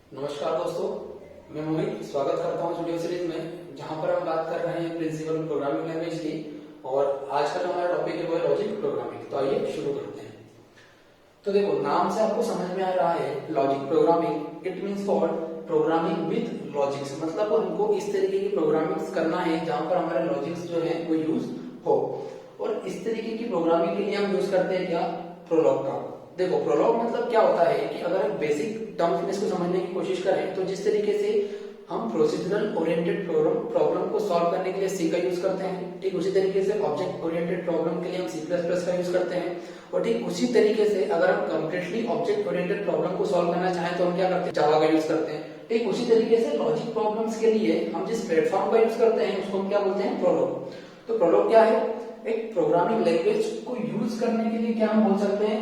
नमस्कार दोस्तों, मैं मोहित स्वागत करता हूँ वीडियो सीरीज में, जहाँ पर हम बात कर रहे हैं प्रिंसिपल प्रोग्रामिंग लैंग्वेज की। और आज का जो हमारा टॉपिक है वो है लॉजिक प्रोग्रामिंग। तो आइए शुरू करते हैं। तो देखो, नाम से आपको समझ में आ रहा है logic programming. It means for programming with logics, मतलब हमको इस तरीके की प्रोग्रामिंग करना है जहाँ पर हमारे लॉजिक्स जो है वो यूज हो। और इस तरीके की प्रोग्रामिंग के लिए हम यूज करते हैं क्या, प्रोलॉग का। देखो, प्रोलॉग मतलब क्या होता है कि अगर हम बेसिक टर्म्स में इसको समझने की कोशिश करें तो जिस तरीके से हम प्रोसीजरल ओरिएंटेड प्रॉब्लम को सॉल्व करने के लिए सी का यूज करते हैं, ठीक उसी तरीके से ऑब्जेक्ट ओरिएंटेड प्रॉब्लम के लिए हम सी प्लस प्लस का यूज करते हैं। और ठीक उसी तरीके से अगर हम कंप्लीटली ऑब्जेक्ट ओरिएंटेड प्रॉब्लम को सॉल्व करना चाहें तो हम क्या करते हैं, जावा का यूज करते हैं। ठीक उसी तरीके से लॉजिक प्रॉब्लम्स के लिए हम जिस प्लेटफॉर्म का यूज करते हैं उसको हम क्या बोलते हैं, प्रोलॉग। तो प्रोलॉग क्या है, एक प्रोग्रामिंग लैंग्वेज को यूज करने के लिए क्या हम बोल सकते हैं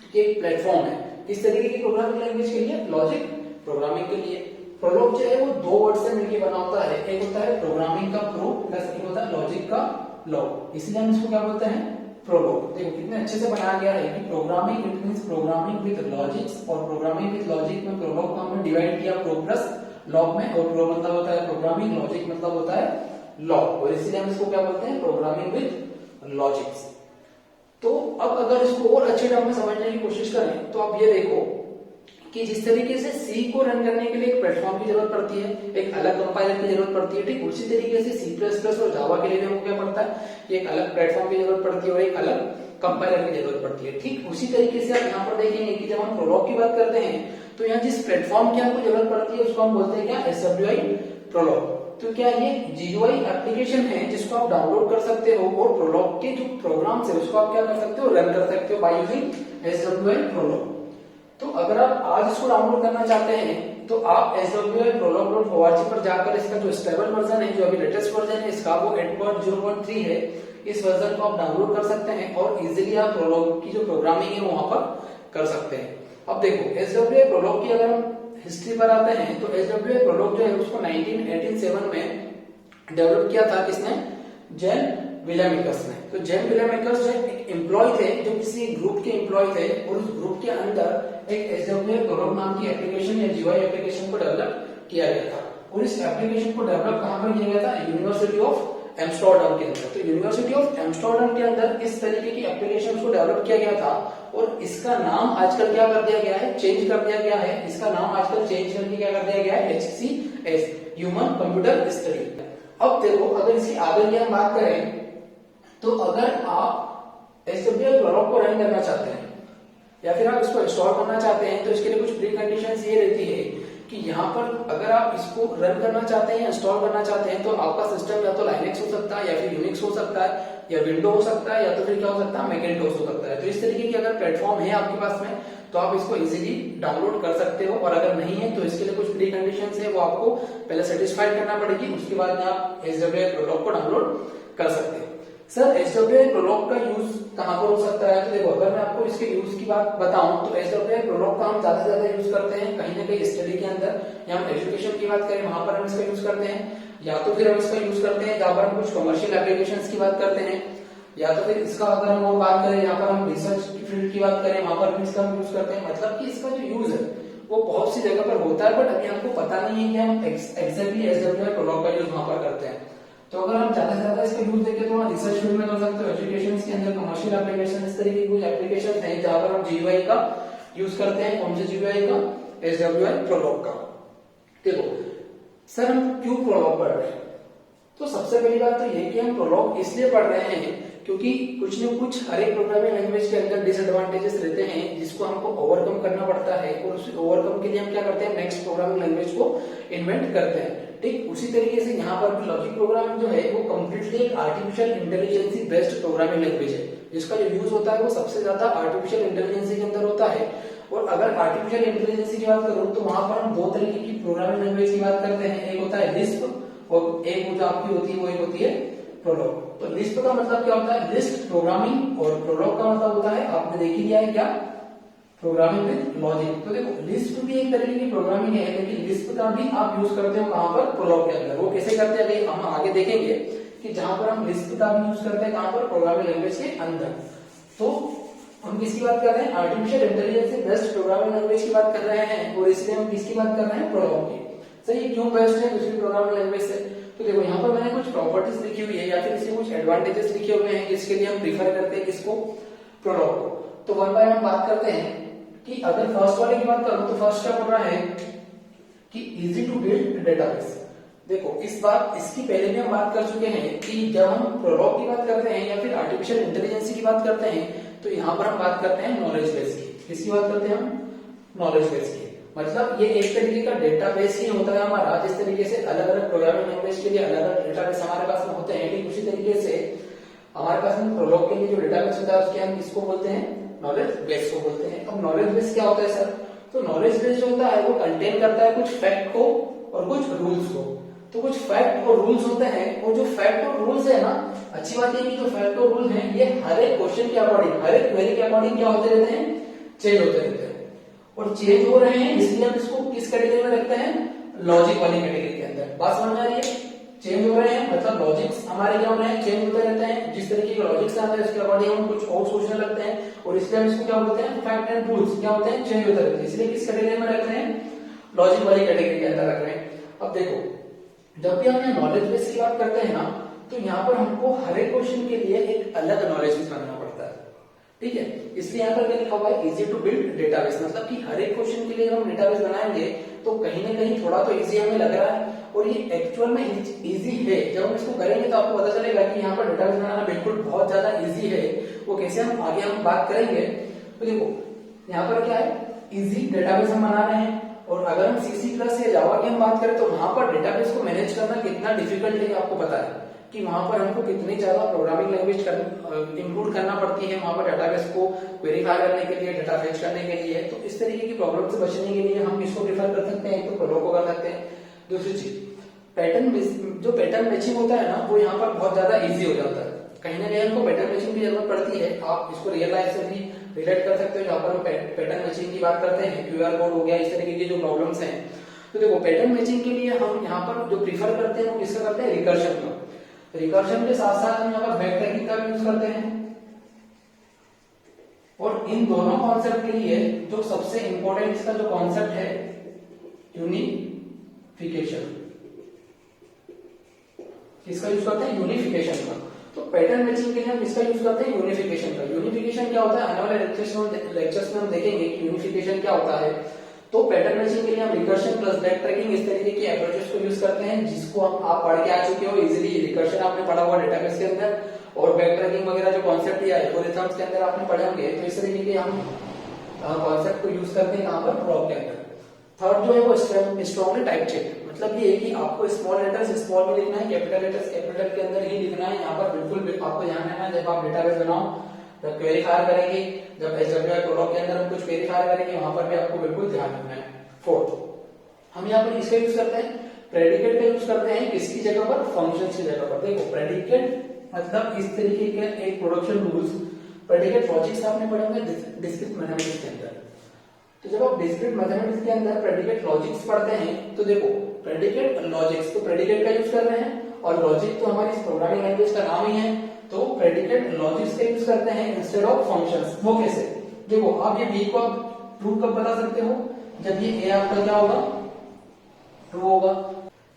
कि एक प्लेटफॉर्म है। किस तरीके की प्रोग्रामिंग लैंग्वेज के लिए, लॉजिक प्रोग्रामिंग के लिए। प्रोलॉग जो है वो दो वर्ड से मिलकर बना होता है, एक होता है प्रोग्रामिंग का प्रो प्लस एक होता है लॉजिक का लॉग, इसलिए हम इसको क्या बोलते हैं, प्रोलॉग। देखो कितने अच्छे से बनाया गया है कि programming it means programming with logics, और प्रोग्रामिंग विद लॉजिक में प्रोलॉग को हमने डिवाइड किया प्रो प्लस लॉग में। और प्रो मतलब होता है प्रोग्रामिंग, लॉजिक मतलब होता है लॉग, और इसलिए हम इसको क्या बोलते हैं, प्रोग्रामिंग विद लॉजिक्स। तो अब अगर इसको और अच्छे ढंग में समझने की कोशिश करें तो आप ये देखो कि जिस तरीके से सी को रन करने के लिए एक प्लेटफॉर्म की जरूरत पड़ती है, एक अलग कंपाइलर की जरूरत पड़ती है, ठीक उसी तरीके से सी प्लस प्लस और जावा के लिए भी हमको क्या पड़ता है कि एक अलग प्लेटफॉर्म की जरूरत पड़ती है और एक अलग कंपाइलर की जरूरत पड़ती है। ठीक उसी तरीके से आप यहाँ पर देखेंगे कि जब हम प्रोलॉग की बात करते हैं तो यहाँ जिस प्लेटफॉर्म की हमको जरूरत पड़ती है उसको हम बोलते हैं क्या, एसडब्ल्यूआई प्रोलॉग। तो क्या ये जीयूआई एप्लीकेशन है जिसको आप डाउनलोड कर सकते हो, और प्रोलॉग के जो प्रोग्राम्स है उसको आप क्या कर सकते हो, रन कर सकते हो बाय यूजिंग एसडब्ल्यूआई प्रोलॉग। तो अगर आप आज इसको डाउनलोड करना चाहते हैं तो आप swprolog.org पर जाकर इसका जो स्टेबल वर्जन है, जो अभी लेटेस्ट वर्जन है इसका, वो 8.0.3 है, इस वर्जन को आप डाउनलोड कर सकते हैं और इजीली आप प्रोलॉग की जो प्रोग्रामिंग है वहां पर कर सकते हैं। अब देखो, एसडब्ल्यूआई प्रोलॉग की अगर हम हिस्ट्री पर आते हैं तो एसडब्ल्यूआई प्रोलॉग जो है उसको 1987 में डेवलप किया था, किसने, जेन विलियमिकस ने। तो जेन विलियमिकस जो एक एम्प्लॉय थे, जो किसी ग्रुप के एम्प्लॉय थे, और उस ग्रुप के अंदर एक एसडब्ल्यूआई प्रोलॉग नाम की एप्लीकेशन या जीयूआई एप्लीकेशन को डेवलप किया गया था। और इस एप्लीकेशन को डेवलप कहां पर किया गया था, यूनिवर्सिटी ऑफ एम्स्टर्डम के अंदर। तो यूनिवर्सिटी ऑफ एम्स्टर्डम के अंदर इस तरीके की एप्लीकेशन को डेवलप किया गया था, और इसका नाम आजकल क्या कर दिया गया है, चेंज कर दिया गया है। इसका नाम आजकल चेंज करके क्या कर दिया गया है, HCS, ह्यूमन कंप्यूटर स्टडी। अब देखो, अगर इसकी आगे की हम बात करें तो अगर आप एसडब्ल्यूआई प्रोलॉग को रन करना चाहते हैं या फिर आप इसको इंस्टॉल करना चाहते हैं तो इसके लिए कुछ प्री कंडीशंस ये रहती है कि यहाँ पर अगर आप इसको रन करना चाहते हैं, इंस्टॉल करना चाहते हैं, तो आपका सिस्टम या तो लाइनेक्स हो सकता है, या फिर यूनिक्स हो सकता है, या विंडो हो सकता है, या तो फिर क्या हो सकता है, मैकिन्टोश हो सकता है। तो इस तरीके की अगर प्लेटफॉर्म है आपके पास में तो आप इसको इजीली डाउनलोड कर सकते हो, और अगर नहीं है तो इसके लिए कुछ प्री कंडीशंस है, वो आपको पहले सेटिस्फाइड करना पड़ेगी, उसके बाद में आप एसडब्ल्यूआई प्रोलॉग को डाउनलोड कर सकते हैं। सर, एसडब्ल्यूआई प्रोलॉग का यूज कहां पर हो सकता है, तो देखो अगर मैं आपको इसके यूज की बात बताऊं तो एसडब्ल्यूआई प्रोलॉग का हम ज्यादा से ज्यादा यूज करते हैं कहीं ना कहीं स्टडी के अंदर, या हम एजुकेशन की बात करें वहां पर हम इसका यूज करते हैं, या तो फिर हम इसका यूज करते हैं जहां पर हम कुछ कमर्शियल एप्लीकेशंस की बात करते हैं, या तो फिर इसका अगर हम बात करें यहाँ पर हम रिसर्च की फील्ड की बात करें वहां पर भी इसका हम यूज करते हैं। मतलब कि इसका जो यूज है वो बहुत सी जगह पर होता है, बट अभी हमको पता नहीं है कि हम एग्जैक्टली एसडब्ल्यूआई प्रोलॉग का यूज वहां पर करते हैं। तो अगर हम ज्यादा से ज्यादा इसका यूज देखें तो रिसर्च फील्ड में कर सकते हो, एजुकेशन के अंदर कमर्शियल एप्लीकेशन, इस तरीके की कुछ एप्लीकेशन है जहां पर हम जीयूआई का यूज करते हैं। कौन से जीयूआई का, एसडब्ल्यूआई प्रोलॉग का। देखो सर, हम क्यों प्रोलॉग पढ़ रहे हैं, तो सबसे पहली बात तो ये कि हम प्रोलॉग इसलिए पढ़ रहे हैं क्योंकि कुछ न कुछ हर एक प्रोग्रामिंग लैंग्वेज के अंदर डिसएडवांटेजेस रहते हैं जिसको हमको ओवरकम करना पड़ता है, और उस ओवरकम के लिए हम क्या करते हैं, नेक्स्ट प्रोग्रामिंग लैंग्वेज को इन्वेंट करते हैं। ठीक उसी तरीके से यहाँ पर भी लॉजिक प्रोग्रामिंग जो है वो कंप्लीटली एक artificial intelligence based programming language है, जिसका जो यूज होता है वो सबसे ज्यादा आर्टिफिशियल इंटेलिजेंस के अंदर होता है। और अगर आर्टिफिशियल इंटेलिजेंस की बात करूं तो वहां पर हम दो तरीके की प्रोग्रामिंग लैंग्वेज की बात करते हैं, एक होता है लिस्प और एक जो आपकी होती है वो एक होती है प्रोलॉग। तो लिस्प का मतलब क्या होता है, लिस्ट प्रोग्रामिंग, और प्रोलॉग का मतलब होता है, आपने देख ही लिया है क्या, प्रोग्रामिंग विद लॉजिक। तो देखो लिस्प भी एक तरीके की प्रोग्रामिंग है, लेकिन लिस्प का भी आप यूज करते हो कहां पर, प्रोलॉग के अंदर। वो कैसे करते हैं हम आगे देखेंगे कि जहां पर हम लिस्प का भी यूज करते हैं कहां पर, प्रोग्रामिंग लैंग्वेज के अंदर। तो हम किसकी बात कर रहे हैं, आर्टिफिशियल इंटेलिजेंस से बेस्ट प्रोग्रामिंग लैंग्वेज की बात कर रहे हैं, और इसलिए हम किसकी बात कर रहे हैं, प्रोलॉग की। सही, क्यों बेस्ट है दूसरी प्रोग्रामिंग लैंग्वेज से? तो देखो यहाँ पर मैंने कुछ प्रॉपर्टीज लिखी हुई है या फिर इसके कुछ एडवांटेजेस लिखे हुए हैं जिसके लिए हम प्रीफर करते हैं किसको, प्रोलॉग को। तो वन बाय वन बात करते हैं कि अगर फर्स्ट वाले की बात करूं तो फर्स्ट क्या बोल रहा है कि इजी टू बिल्ड डेटाबेस। देखो इस बात इसकी पहले भी हम बात कर चुके हैं कि जब हम प्रोलॉग की बात करते हैं या फिर आर्टिफिशियल इंटेलिजेंस की बात करते हैं तो यहाँ पर हम बात करते हैं नॉलेज बेस की। किसकी बात करते हैं हम, नॉलेज बेस की। मतलब ये एक तरीके का डेटाबेस ही होता है हमारा, जिस तरीके से अलग अलग प्रोग्रामिंग लैंग्वेज के लिए अलग अलग डेटाबेस हमारे पास में होते हैं, ठीक उसी तरीके से हमारे पास में प्रोलॉग के लिए जो डेटाबेस होता है उसके हम किसको बोलते हैं, नॉलेज बेस को बोलते हैं। अब नॉलेज बेस क्या होता है सर, तो नॉलेज बेस जो होता है वो कंटेन करता है कुछ फैक्ट को और कुछ रूल्स को। तो कुछ फैक्ट और रूल्स होते हैं, और जो फैक्ट और रूल्स है ना, अच्छी बात है कि जो फैक्ट और रूल हैं ये हर एक क्वेश्चन के अकॉर्डिंग, हर एक क्वेरी के अकॉर्डिंग क्या होते रहते हैं, चेंज होते रहते हैं। और चेंज हो रहे हैं इसलिए हम इसको किस कैटेगरी में रखते हैं, लॉजिक वाली कैटेगरी के अंदर। बात समझ में आ रही है, चेंज हो रहे हैं मतलब लॉजिक्स हमारे क्या हो रहे हैं, चेंज होते रहते हैं। जिस तरीके के लॉजिक्स आते हैं उसके अकॉर्डिंग हम कुछ और सोचने लगते हैं, और इसलिए हम इसको क्या बोलते हैं, फैक्ट एंड रूल्स क्या होते हैं, चेंज होते रहते हैं। इसलिए किस कैटेगरी में रख रहे हैं, लॉजिक वाली कैटेगरी के अंदर रख रहे हैं। अब देखो जब भी हम यहाँ नॉलेज बेस की बात करते हैं ना, तो यहाँ पर हमको हर एक क्वेश्चन के लिए एक अलग नॉलेज बेस बनाना पड़ता है, ठीक है। इसलिए यहाँ पर क्या लिखा हुआ है, इजी टू बिल्ड डेटाबेस, मतलब कि हर एक क्वेश्चन के लिए हम डेटाबेस बनाएंगे तो कहीं ना कहीं थोड़ा तो इजी हमें लग रहा है, और ये एक्चुअल में इजी है। जब हम इसको करेंगे तो आपको पता चलेगा कि यहाँ पर डेटाबेस बनाना बिल्कुल बहुत ज्यादा इजी है। वो कैसे, हम आगे हम बात करेंगे। तो देखो यहाँ पर क्या है, इजी डेटाबेस हम बना रहे हैं, और अगर हम C++ या जावा की हम बात करें तो वहां पर डेटाबेस को मैनेज करना कितना डिफिकल्ट है आपको पता है, कि वहां पर हमको कितनी ज्यादा प्रोग्रामिंग लैंग्वेज इंक्लूड करना पड़ती है वहां पर डेटाबेस को वेरीफाई करने के लिए, डेटा फेच करने के लिए। तो इस तरीके की प्रॉब्लम से बचने के लिए हम किसको प्रेफर कर सकते हैं, एक तो प्रोलॉग को कर सकते हैं। दूसरी चीज जो पैटर्न मैचिंग होता है ना, वो यहाँ पर बहुत ज्यादा इजी हो जाता है। कहीं ना कहीं हमको पैटर्न मैचिंग की जरूरत पड़ती है, आप इसको रियल लाइफ से भी रिलेट कर सकते हो। जहां पर हम पैटर्न मैचिंग की बात करते हैं, क्यूआर कोड हो गया, इस तरीके की जो प्रॉब्लम्स हैं। तो देखो पैटर्न मैचिंग के लिए हम यहाँ पर जो प्रीफर करते हैं वो किसका करते हैं, रिकर्शन का। रिकर्शन के साथ साथ हम यहाँ पर बैकट्रैकिंग का भी यूज करते हैं। और इन दोनों कॉन्सेप्ट के लिए जो सबसे इंपॉर्टेंट इसका जो कॉन्सेप्ट है, यूनिफिकेशन। किसका यूज करते हैं, यूनिफिकेशन का। तो पैटर्न मैचिंग के लिए हम इसका यूज करते हैं, यूनिफिकेशन का। यूनिफिकेशन क्या होता है, आने वाले लेक्चर्स में हम देखेंगे कि यूनिफिकेशन क्या होता है। तो पैटर्न मैचिंग के लिए हम रिकर्शन प्लस बैक ट्रैकिंग इस तरीके की अप्रोचेस को यूज करते हैं, जिसको आप पढ़ के आ चुके हो इजीली। रिकर्शन आपने पढ़ा हुआ डेटाबेस के अंदर, और बैक ट्रैकिंग वगैरह जो कॉन्सेप्ट या एल्गोरिथम्स के अंदर आपने पढ़े होंगे। तो इस तरीके के हम कॉन्सेप्ट को यूज करते हैं कहां पर, प्रोलॉग के अंदर। थर्ड जो है वो स्ट्रॉन्गली टाइप चेक, मतलब ये है कि आपको स्मॉल लेटर्स स्मॉल में लिखना है, कैपिटल लेटर्स कैपिटल के अंदर ही लिखना है। यहाँ पर बिल्कुल आपको ध्यान रखना है, जब आप डेटाबेस बनाओ, जब क्वेरी फायर करेंगे, जब एसडब्ल्यूआई प्रोलॉग के अंदर हम कुछ क्वेरी फायर करेंगे, वहां पर भी आपको बिल्कुल ध्यान रखना है। फोर्थ, हम यहाँ पर इसका यूज करते हैं, प्रेडिकेट का यूज करते हैं किसकी जगह पर, फंक्शंस की जगह पर। देखो प्रेडिकेट मतलब इस तरीके के एक प्रोडक्शन रूल्स, प्रेडिकेट लॉजिक्स आपने पढ़े होंगे डिस्क्रीट मैथमेटिक्स के अंदर। तो जब आप डिस्क्रीट मैथमेटिक्स के अंदर प्रेडिकेट लॉजिक्स पढ़ते हैं, तो देखो प्रेडिकेट लॉजिक्स, तो प्रेडिकेट का यूज कर रहे हैं, और लॉजिक तो हमारी प्रोग्रामिंग लैंग्वेज का नाम ही है। तो प्रेडिकेट लॉजिक्स का यूज करते हैं इंस्टेड ऑफ फंक्शंस। वो कैसे, देखो आप ये बी को आप ट्रू कब बता सकते हो, जब ये ए आपका क्या होगा, ट्रू होगा।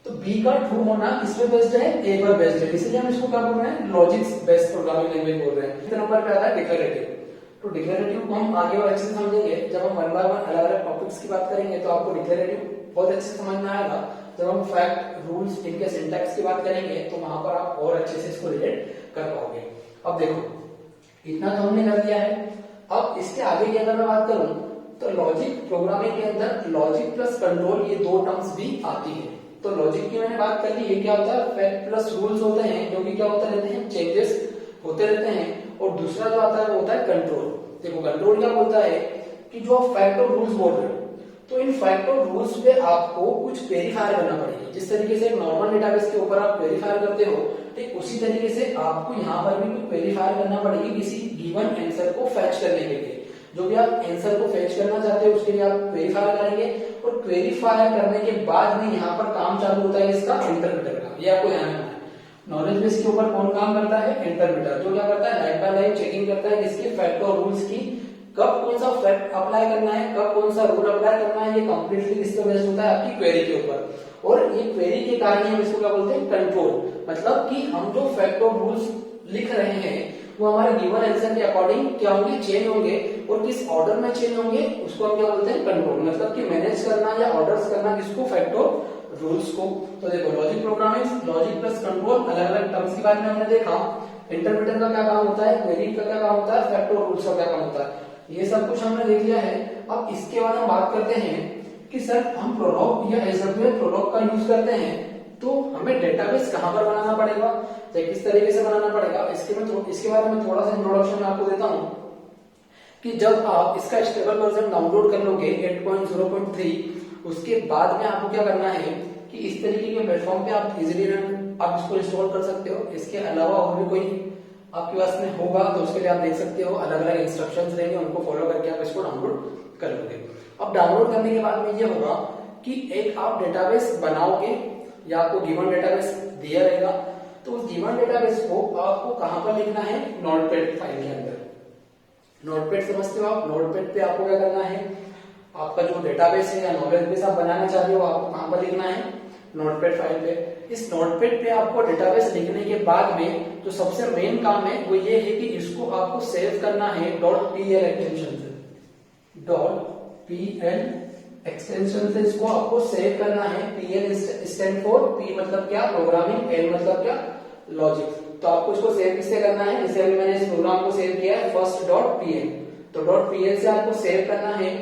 तो बी का ट्रू होना इसमें बेस्ड है, ए पर बेस्ड है, इसलिए हम इसको क्या बोल रहे हैं, लॉजिक्स बेस्ड प्रोग्रामिंग लैंग्वेज बोल रहे हैं। तीसरे नंबर पे आता है डिक्लेरेटिव। तो डिक्लेरेटिव को हम आगे और अच्छे से समझेंगे, जब हम वन बाय वन अलग अलग टॉपिक्स की बात करेंगे तो आपको डिक्लेरेटिव बहुत अच्छे से समझ में आएगा। जब हम फैक्ट, रूल्स, इनके सिंटैक्स की बात करेंगे तो वहां पर आप और अच्छे से इसको रिलेट कर पाओगे। अब देखो इतना तो हमने कर दिया है। अब इसके आगे की अगर मैं बात करूं तो लॉजिक प्रोग्रामिंग के अंदर लॉजिक प्लस कंट्रोल ये दो टर्म्स भी आती है। तो लॉजिक की मैंने बात कर ली, ये क्या होता है, फैक्ट प्लस रूल्स होते हैं, जो कि क्या होते रहते हैं, चेंजेस होते रहते हैं। और दूसरा जो आता है वो होता है कंट्रोल। देखो कंट्रोल क्या बोलता है कि जो आप फैक्ट और रूल्स बोल रहे हो, तो इन फैक्ट और रूल्स पे आपको कुछ वेरीफाई करना पड़ेगा। जिस तरीके से नॉर्मल डेटाबेस के ऊपर आप वेरीफाई करते हो, ठीक उसी तरीके से आपको यहाँ पर भी कुछ वेरीफाई करना पड़ेगी किसी गिवन आंसर को फैच करने के लिए। जो भी आप आंसर को फेच करना चाहते हो उसके लिए आप वेरीफाई करेंगे, और वेरीफाई करने के बाद में यहाँ पर काम चालू होता है इसका इंटरप्रेटर का। ये आपको ध्यान रखना है। नॉलेज बेस के ऊपर कौन काम करता है? इंटरप्रेटर, जो क्या करता है? लाइन बाय लाइन चेकिंग करता है किसकी? फैक्ट और रूल्स की। कब कौन सा फैक्ट अप्लाई करना है, कब कौन सा रूल अप्लाई करना है, ये कंप्लीटली किस पे बेस्ड होता है? आपकी क्वेरी के ऊपर। और ये क्वेरी के कारण हम इसको क्या बोलते हैं? कंट्रोल। मतलब कि हम जो फैक्ट और रूल्स लिख रहे हैं वो हमारे गिवन आंसर के अकॉर्डिंग क्या होंगे? चेंज होंगे। और किस ऑर्डर में चेंज होंगे उसको हम क्या बोलते हैं? कंट्रोल। मतलब कि मैनेज करना या ऑर्डर्स करना किसको? फैक्ट और रूल्स को। तो देखो logic programming, logic plus control, अलग अलग टर्म्स के बारे में हमने देखा। इंटरप्रेटर का क्या काम होता है, क्वेरी का क्या काम होता है, फैक्ट और रूल्स का क्या काम होता है, ये सब कुछ हमने देख लिया है। अब इसके बाद हम बात करते हैं कि सर हम प्रोलॉग या एसक्यूएल प्रोलॉग का यूज करते हैं तो हमें डेटाबेस कहां पर बनाना पड़ेगा, या किस तरीके से बनाना पड़ेगा, इसके बारे में थोड़ा सा इंट्रोडक्शन मैं आपको देता हूं कि जब आप इसका स्टेबल वर्जन डाउनलोड कर लोगे 8.0.3 उसके बाद में आपको क्या करना है कि इस तरीके के प्लेटफॉर्म पे आप इजीली आप इसको इंस्टॉल कर सकते हो। इसके अलावा और भी कोई आपके पास में होगा तो उसके लिए आप देख सकते हो, अलग अलग इंस्ट्रक्शंस रहेंगे, उनको फॉलो करके आप इसको डाउनलोड कर लोगे। अब डाउनलोड करने के बाद में ये होगा कि एक आप डेटाबेस बनाओगे या आपको गिवन डेटाबेस दिया रहेगा तो उस गिवन डेटाबेस को आपको कहां पर लिखना है? नोटपैड फाइल के अंदर। नोटपैड समझते हो आप? नोटपैड पे आपको क्या करना है? आपका जो डेटाबेस है या नॉलेज बेस आप बनाना चाहते हो आपको कहां पर लिखना है? नोटपैड फाइल पे। इस नोटपैड पे आपको डेटाबेस लिखने के बाद में जो सबसे मेन काम है वो ये है कि इसको आपको सेव करना है .pl एक्सटेंशन से। .pl एक्सटेंशन से इसको आपको सेव करना है। PL स्टैंड फॉर, P मतलब क्या? प्रोग्रामिंग, L मतलब क्या? लॉजिक। तो आपको इसको सेव किससे करना है? जैसे अभी मैंने इस प्रोग्राम को सेव किया है फर्स्ट .pl, तो .pl से आपको सेव करना है।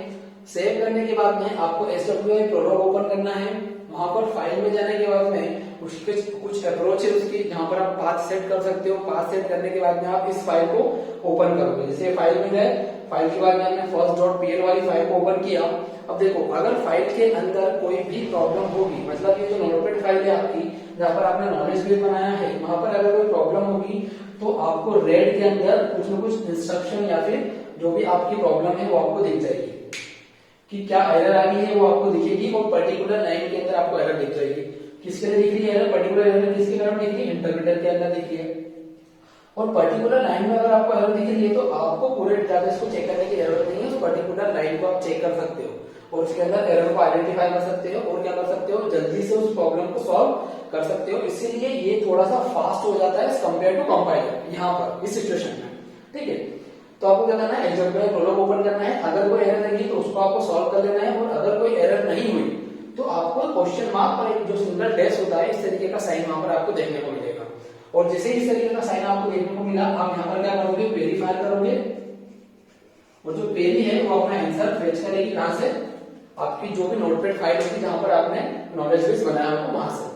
सेव करने के बाद में आपको SWI प्रोलॉग ओपन करना है। वहां पर फाइल में जाने के बाद में उसके कुछ अप्रोच है उसकी, जहां पर आप पाथ सेट कर सकते हो। पाथ सेट करने के बाद में आप इस फाइल को ओपन करोगे। जैसे फाइल में गए, फाइल के बाद में आपने फर्स्ट .pl वाली फाइल को ओपन किया। अब देखो अगर फाइल के अंदर कोई भी प्रॉब्लम होगी, मतलब ये जो नोटपैड फाइल है आपकी जहां पर आपने नॉलेज बेस बनाया है, वहां पर अगर कोई प्रॉब्लम होगी तो आपको रेड के अंदर कुछ न कुछ इंस्ट्रक्शन या फिर जो भी आपकी प्रॉब्लम है वो आपको दिख जाएगी कि क्या एरर आ गई है, वो आपको दिखेगी। और पर्टिकुलर लाइन के अंदर आपको एरर दिख जाएगी। किसके लिए दिख रही है एरर? पर्टिकुलर एरर किसके कारण दिख रही है? इंटरप्रेटर के अंदर दिख रही है। और पर्टिकुलर लाइन में अगर आपको एरर दिख रही है तो आपको पूरे डेटाबेस को चेक करने की जरूरत नहीं है। उस पर्टिकुलर लाइन को आप चेक कर सकते हो और उसके अंदर एरर को आइडेंटिफाई कर सकते हो और क्या कर सकते हो? जल्दी से उस प्रॉब्लम को सॉल्व कर सकते हो। इसीलिए ये थोड़ा सा फास्ट हो जाता है कंपेयर टू कंपाइलर यहाँ पर इस सिचुएशन में। ठीक है, तो आपको क्या करना है? SWI प्रोलॉग ओपन करना है। अगर कोई एरर लगी तो उसको आपको सॉल्व कर लेना है। और अगर कोई एरर नहीं हुई तो आपको क्वेश्चन मार्क पर एक जो सिंगल डैश होता है इस तरीके का साइन वहां पर आपको देखने को मिलेगा। और जैसे इस तरीके का साइन आपको देखने को मिला, आप यहाँ पर क्या करोगे? वेरीफाई करोगे और जो क्वेरी है वो अपना आंसर फेच करेगी कहां से? आपकी जो भी नोटपैड फाइल होगी जहां पर आपने नॉलेज बेस बनाया हो वहां से।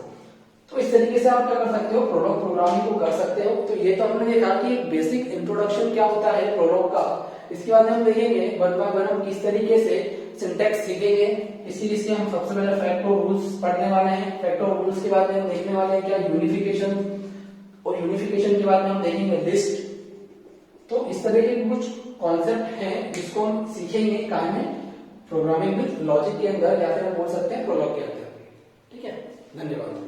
तो इस तरीके से आप क्या कर सकते हो? प्रोलॉग प्रोग्रामिंग को कर सकते हो। तो ये तो हमने देखा कि बेसिक इंट्रोडक्शन क्या होता है प्रोलॉग का। इसके बाद हम देखेंगे वन बाय वन हम किस तरीके से सिंटैक्स सीखेंगे। इसीलिए हम सबसे पहले फैक्ट और रूल्स पढ़ने वाले हैं। फैक्ट और रूल्स के बाद में हम देखने वाले हैं क्या? यूनिफिकेशन। और यूनिफिकेशन के बाद में हम देखेंगे लिस्ट। तो इस तरह के कुछ कॉन्सेप्ट हैं जिसको हम सीखेंगे कहां में? प्रोग्रामिंग विद लॉजिक के अंदर, या फिर हम बोल सकते हैं प्रोलॉग के अंदर। ठीक है, धन्यवाद।